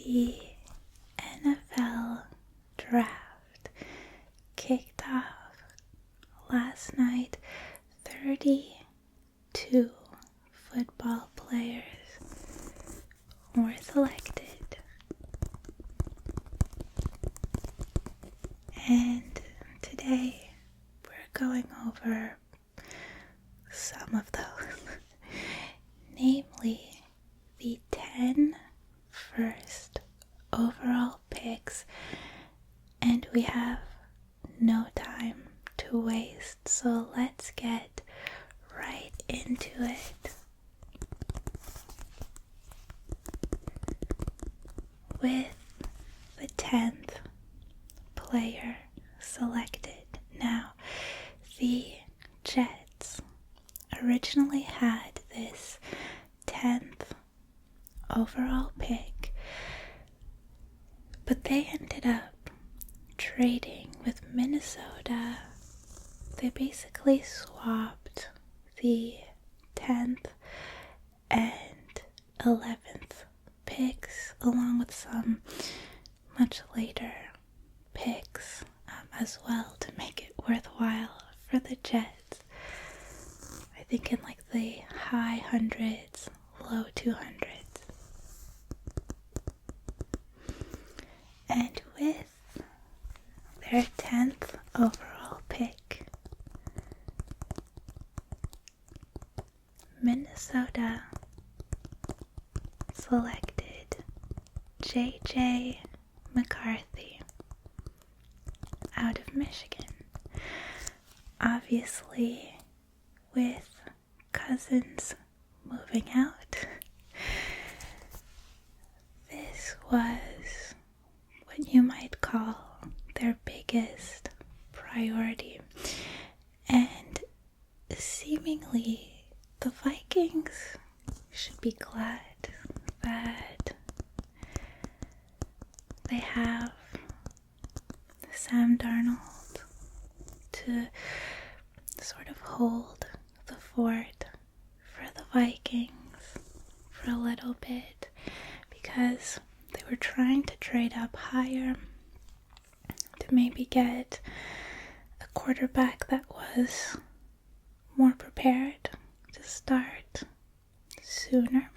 The NFL draft kicked off last night. 32 football players were selected. And today we're going over some of those. Namely, the 10 first overall picks, and we have no time to waste, so let's get right into it. With the 10th player selected. Now, the Jets originally had this 10th overall pick, but they ended up trading with Minnesota. They basically swapped the 10th and 11th picks along with some much later picks as well to make it worthwhile for the Jets. I think in like the high hundreds, low 200s. And with their 10th overall pick, Minnesota selected J.J. McCarthy out of Michigan. Obviously, with Cousins moving out, this was what you might call their biggest priority. And seemingly, the Vikings should be glad that they have Sam Darnold to sort of hold the fort for the Vikings for a little bit, because they were trying to trade up higher to maybe get a quarterback that was more prepared to start sooner.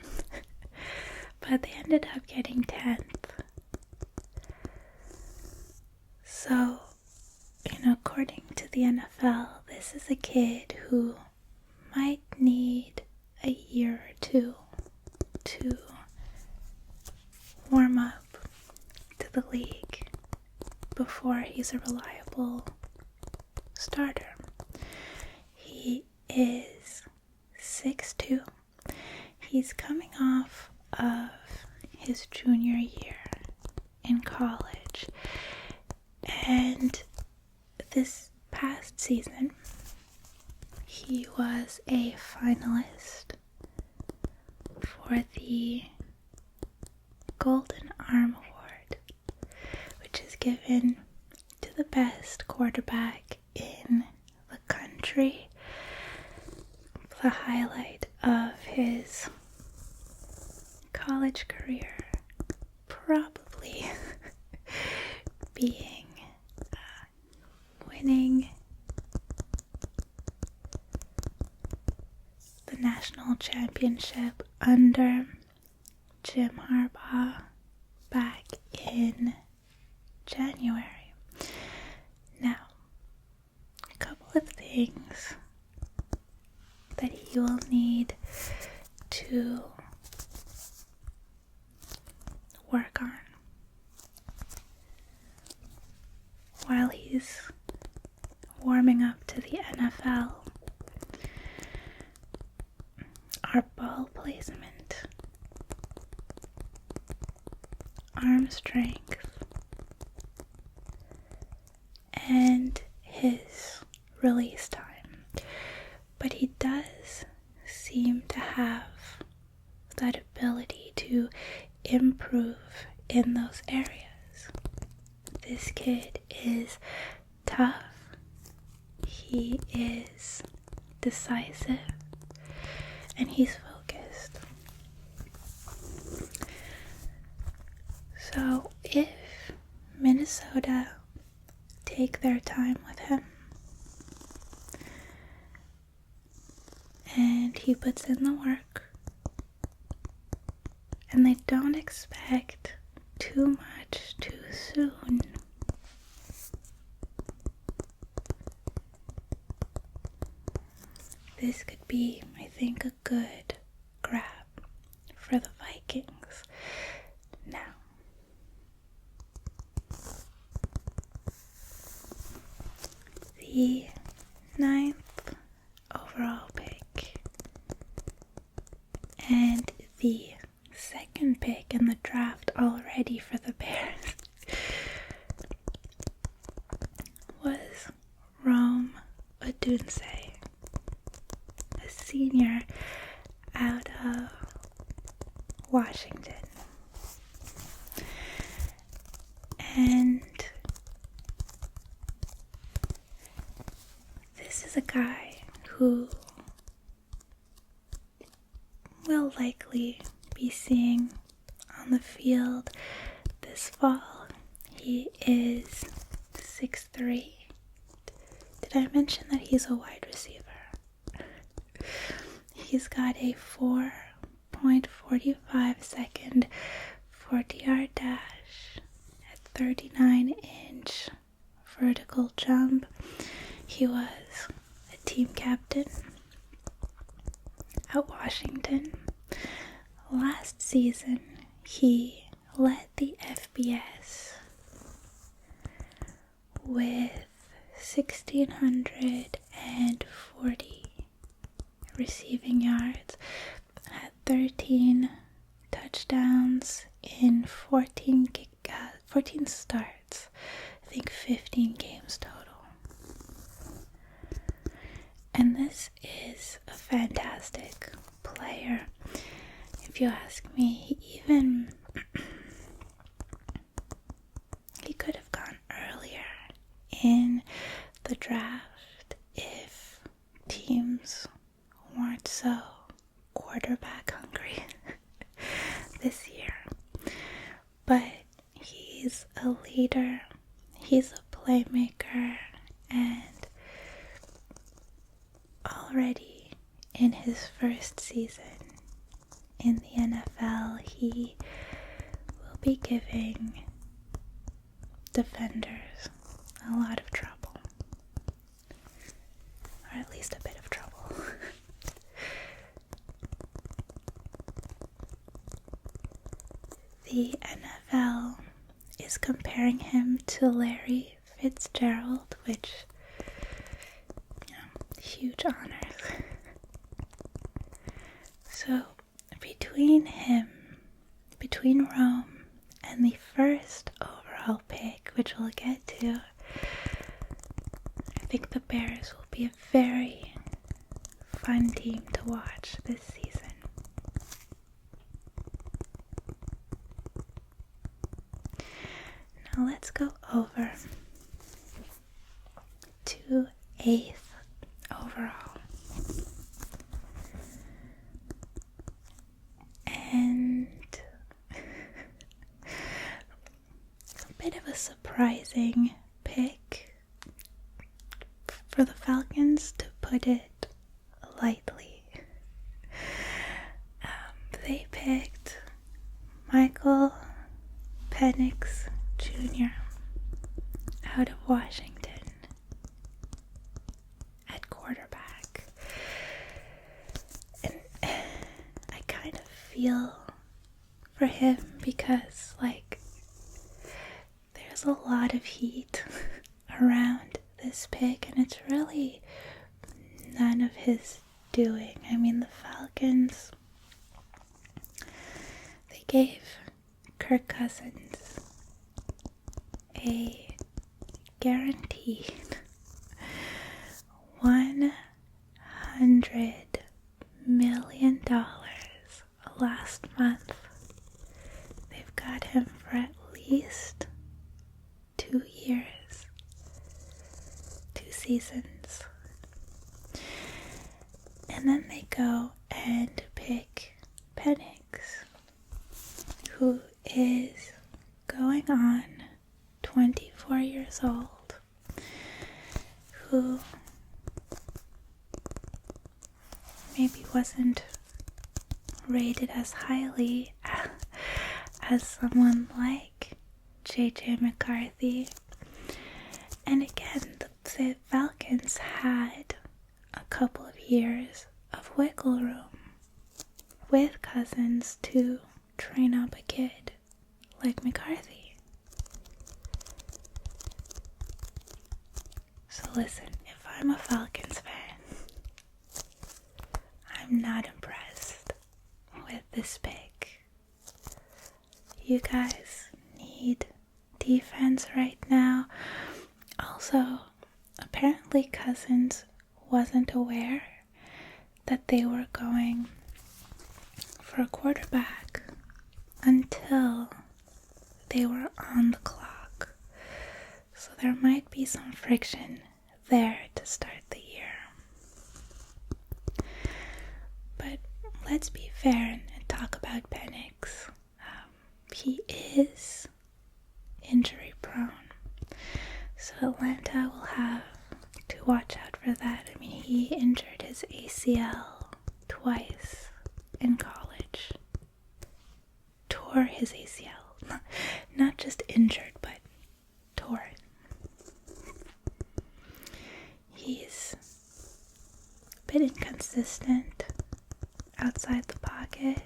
But they ended up getting 10th. So, according to the NFL, this is a kid who might need a year or two to warm up to the league before he's a reliable starter. He is 6'2". He's coming off of his junior year in college, and this past season he was a finalist for the Golden Arm Award, which is given to the best quarterback in the country. The highlight of his college career probably being winning the national championship under Jim Harbaugh back in January. Now, a couple of things that he will need to work on while he's warming up to the NFL are ball placement, arm strength, and his release time. But he does seem to have that ability to improve in those areas. This kid is tough. He is decisive. And he's focused. So if Minnesota take their time with him and he puts in the work and they don't expect too much too soon, this could be, I think, a good grab for the Vikings. Now, the 9th overall pick and the second pick in the draft already for the Bears was Rome Odunze, a senior out of Washington. And this is a guy who will likely be seeing on the field this fall. He is 6'3". Did I mention that he's a wide receiver? He's got a 4.45 second 40-yard dash at 39-inch vertical jump. He was a team captain at Washington. Last season, he led the FBS with 1,640 receiving yards, had 13 touchdowns in 14 starts, I think 15 games total. And this is a fantastic player. If you ask me, he could have gone earlier in the draft if teams weren't so quarterback hungry this year. But he's a leader, he's a playmaker, and already in his first season in the NFL, he will be giving defenders a lot of trouble, or at least a bit of trouble. The NFL is comparing him to Larry Fitzgerald, which, huge honors. So between Rome and the first overall pick, which we'll get to, I think the Bears will be a very fun team to watch this season. Now let's go over to 8th overall. And a bit of a surprising pick for the Falcons, to put it lightly. They picked Michael Penix Jr. out of Washington at quarterback. And I kind of feel for him because, there's a lot of heat around this pick, and it's really none of his doing. I mean, the Falcons, they gave Kirk Cousins a guaranteed $100 million last month. They've got him for at least 2 years, 2 seasons. And then they go and pick Penix, who is on 24 years old, who maybe wasn't rated as highly as someone like J.J. McCarthy. And again, the Falcons had a couple of years of wiggle room with Cousins to train up a kid like McCarthy. So listen, if I'm a Falcons fan, I'm not impressed with this pick. You guys need defense right now. Also, apparently Cousins wasn't aware that they were going for a quarterback until they were on the clock. So there might be some friction there to start the year. But let's be fair and talk about Penix. He is injury prone. So Atlanta will have to watch out for that. I mean, he injured his ACL twice in college. Tore his ACL. Not just injured, but tore it. He's a bit inconsistent outside the pocket.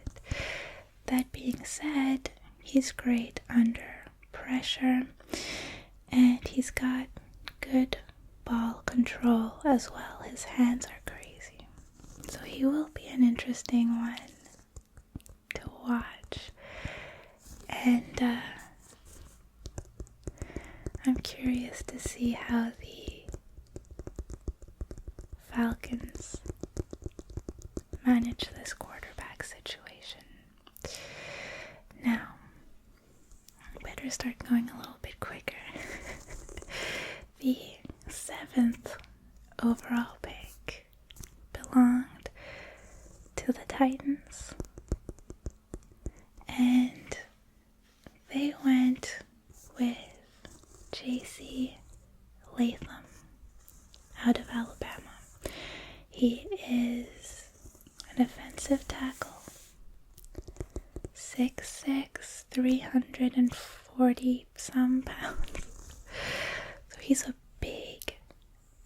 That being said, he's great under pressure, and he's got good ball control as well. His hands are crazy. So he will be an interesting one to watch. And I'm curious to see how the Falcons manage this quarterback situation. Now, I better start going a little bit quicker. The 7th overall pick belonged to the Titans, and they went with J.C. Latham out of Alabama. He is an offensive tackle, 6'6", 340 some pounds. So he's a big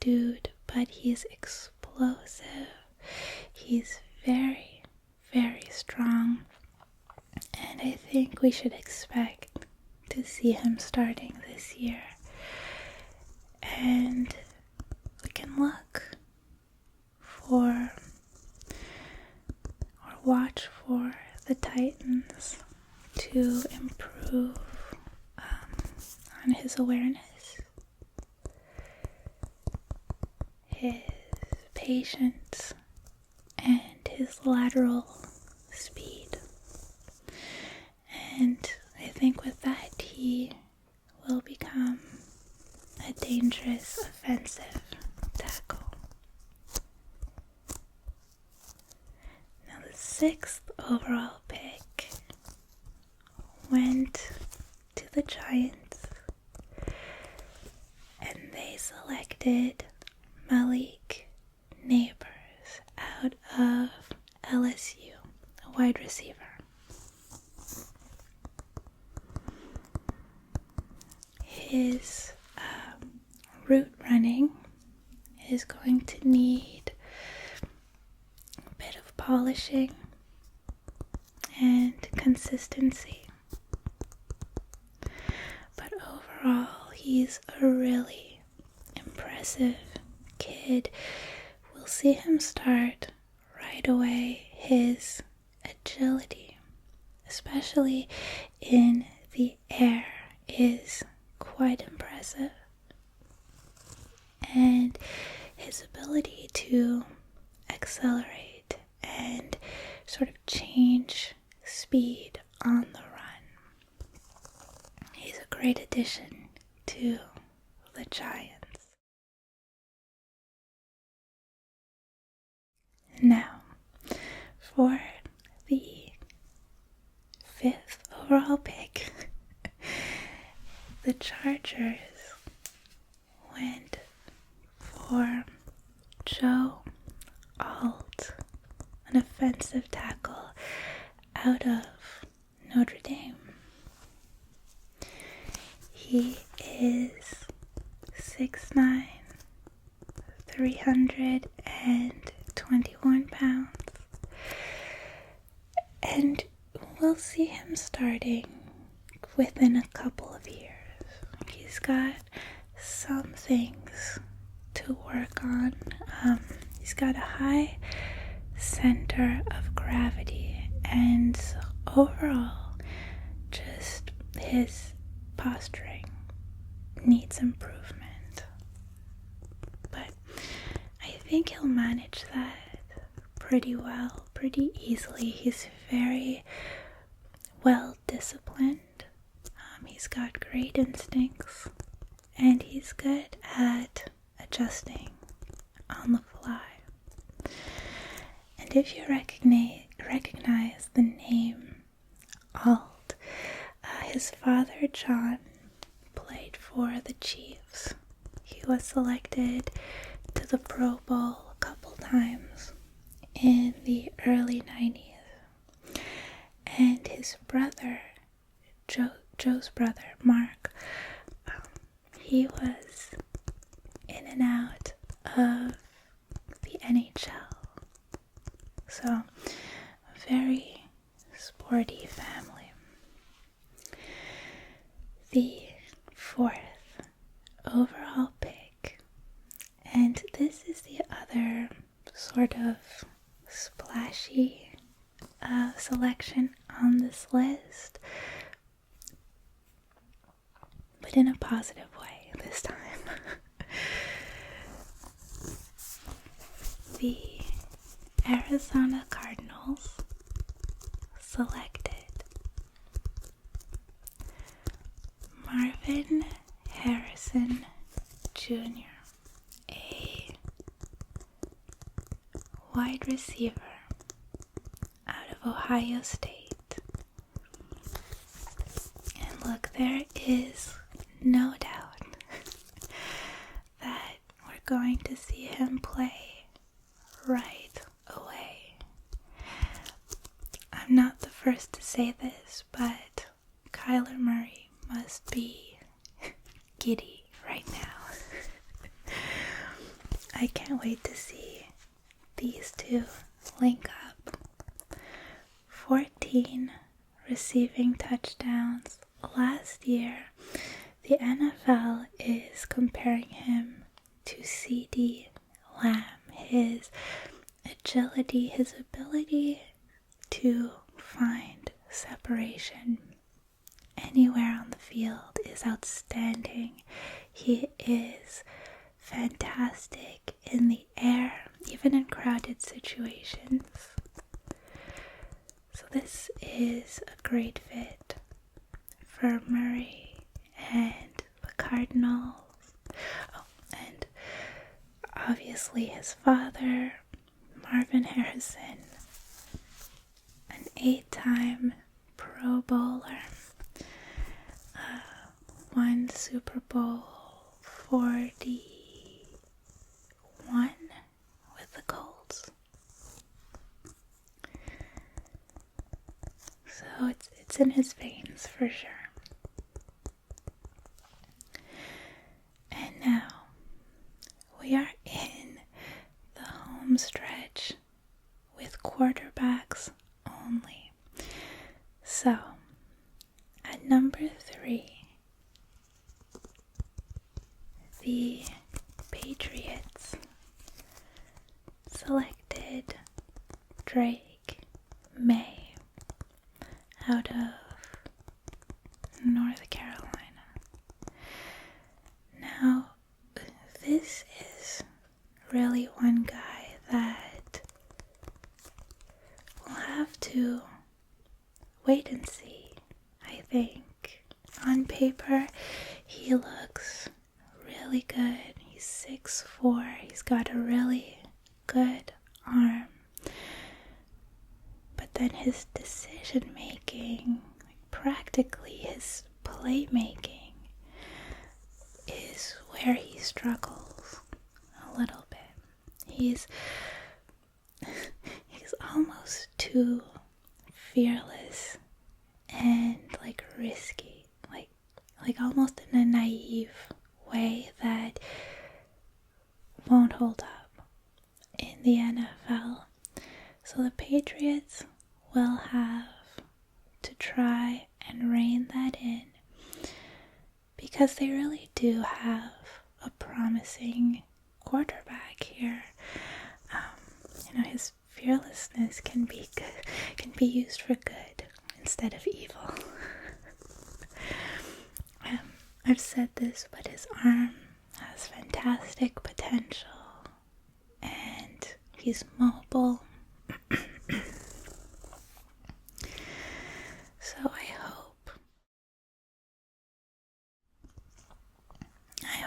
dude, but he's explosive. He's very, very strong. And I think we should expect to see him starting this year. And we can look for or watch for the Titans to improve on his awareness, his patience, and his lateral speed. And I think with that, he will become a dangerous offensive tackle. Now the 6th overall pick went to the Giants, and they selected Malik Neighbors out of LSU, a wide receiver. His route running is going to need a bit of polishing and consistency. But overall, he's a really impressive kid. We'll see him start right away. His agility, especially in the air, is quite impressive. And his ability to accelerate and sort of change speed on the run. He's a great addition to the Giants. Now, for the 5th overall pick, the Chargers went for Joe Alt, an offensive tackle out of Notre Dame. He is 6'9", 321 pounds, and we'll see him starting within a couple of years. He's got some things to work on. He's got a high center of gravity, and overall, just his posturing needs improvement. But I think he'll manage that pretty well, pretty easily. He's very well disciplined. He's got great instincts, and he's good at adjusting on the fly. And if you recognize the name Alt, his father John played for the Chiefs. He was selected to the Pro Bowl a couple times in the early 90s. And his brother, Joe's brother, Mark, he was in and out of the NHL. So, a very sporty family. The 4th overall pick, and this is the other sort of splashy selection on this list, but in a positive way this time. The Arizona Cardinals selected Marvin Harrison Jr., a wide receiver out of Ohio State. And look, there is no doubt that we're going to see him play right away. I'm not the first to say this, but Kyler Murray must be giddy right now. I can't wait to see these two link up. 14 receiving touchdowns last year. The NFL is comparing him to CD Lamb. His agility, his ability to find separation anywhere on the field is outstanding. He is fantastic in the air, even in crowded situations. So this is a great fit for Murray and the Cardinals. Oh, and obviously his father, Marvin Harrison, an 8-time Pro Bowler, won Super Bowl 41 with the Colts. So it's in his veins for sure. And now we are in the home stretch with quarterbacks only. So at number 3, the Patriots selected Drake May out of North Carolina. Now, this is really one guy that we'll have to wait and see. I think on paper he looks really good. He's 6'4". He's got a really good arm. But then his decision making, practically his playmaking, is where he struggles a little bit. He's almost too fearless and like risky, like almost in a naive way that won't hold up in the NFL. So the Patriots will have to try and rein that in, because they really do have a promising quarterback here. His fearlessness can be good, can be used for good instead of evil. I've said this, but his arm has fantastic potential, and he's mobile. So I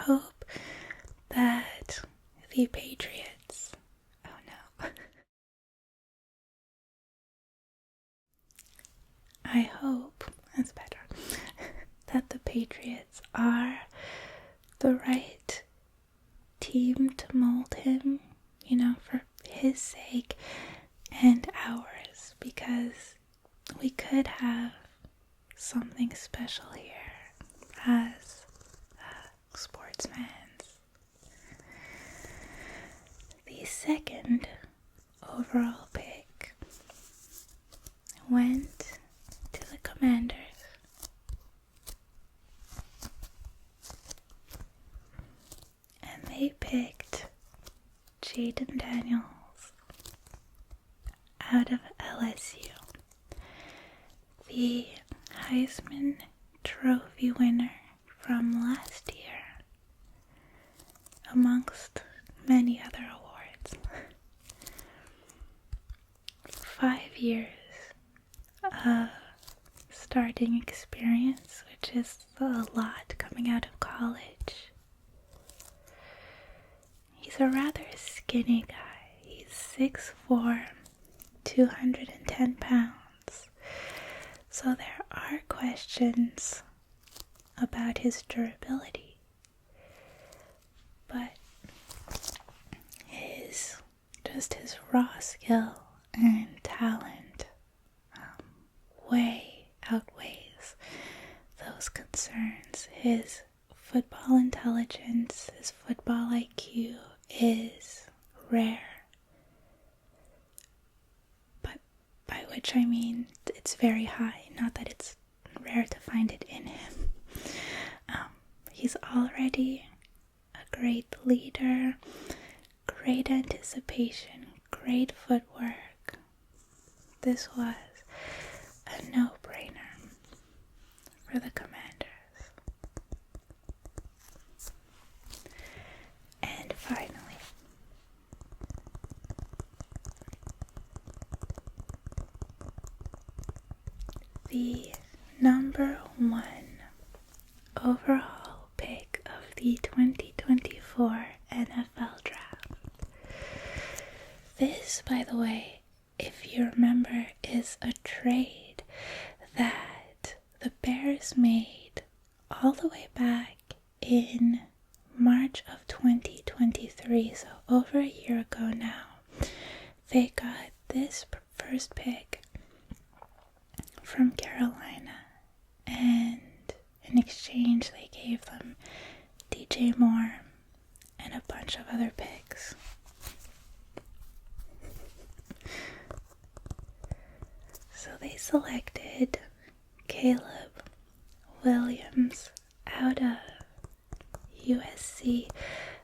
hope that the Patriots, I hope, that's better, that the Patriots are the right team to mold him, for his sake and ours, because we could have something special here as sportsmen. The second overall pick went to the Commanders. And they picked Jaden Daniels out of LSU, the Heisman Trophy winner from last year, amongst many other awards. 5 years of starting experience, which is a lot coming out of college. He's a rather skinny guy. He's 6'4", 210 pounds. So there are questions about his durability. But his raw skill and talent way outweighs those concerns. His football intelligence, his football IQ is rare. But by which I mean it's very high, not that it's rare to find it in him. He's already a great leader, great anticipation, great footwork. This was a no-brainer for the Commanders. And finally, the number 1 overall pick of the 2024 NFL Draft. This, by the way, if you remember, is a trade that the Bears made all the way back in March of 2023, so over a year ago now. They got this first pick from Carolina, and in exchange they gave them DJ Moore and a bunch of other picks. So they selected Caleb Williams out of USC,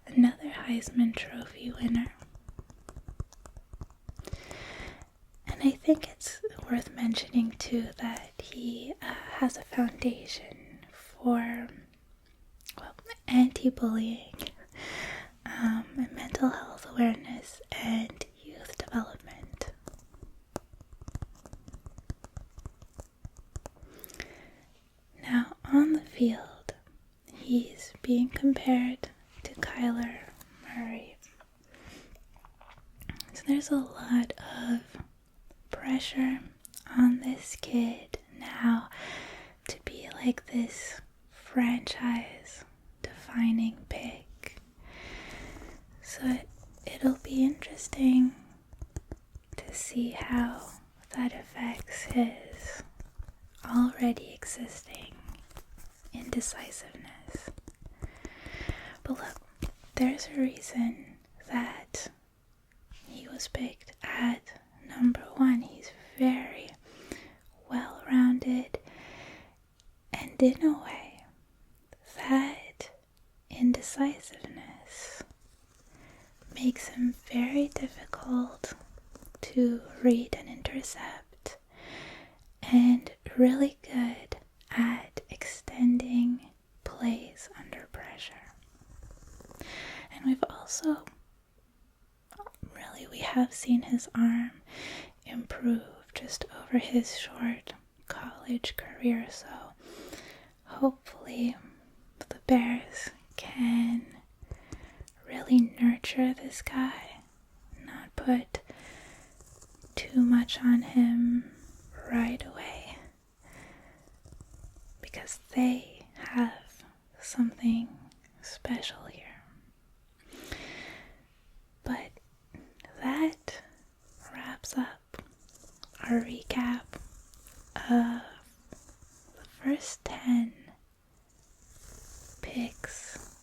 another Heisman Trophy winner. And I think it's worth mentioning too that he has a foundation for anti-bullying, mental health awareness, and youth development. Now, on the field, he's being compared to Kyler Murray. So there's a lot of pressure on this kid now to be like this franchise-defining defining pick. So it'll be interesting to see how that affects his already existing indecisiveness. But look, there's a reason that he was picked at number 1. He's very well-rounded, and in a way, that indecisiveness makes him very difficult to read and intercept, and really good at extending plays under pressure. And we have seen his arm improve just over his short college career, so hopefully the Bears can really nurture this guy, not put too much on him right away, because they have something special here. But that wraps up our recap of the first 10 picks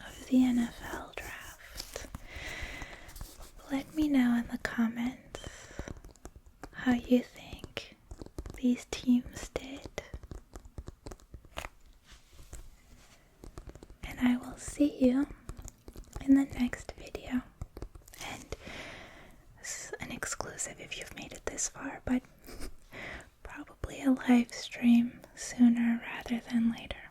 of the NFL draft. Let me know in the comments how you think these teams did. And I will see you in the next video. And this is an exclusive if you've made it this far, but probably a live stream sooner rather than later.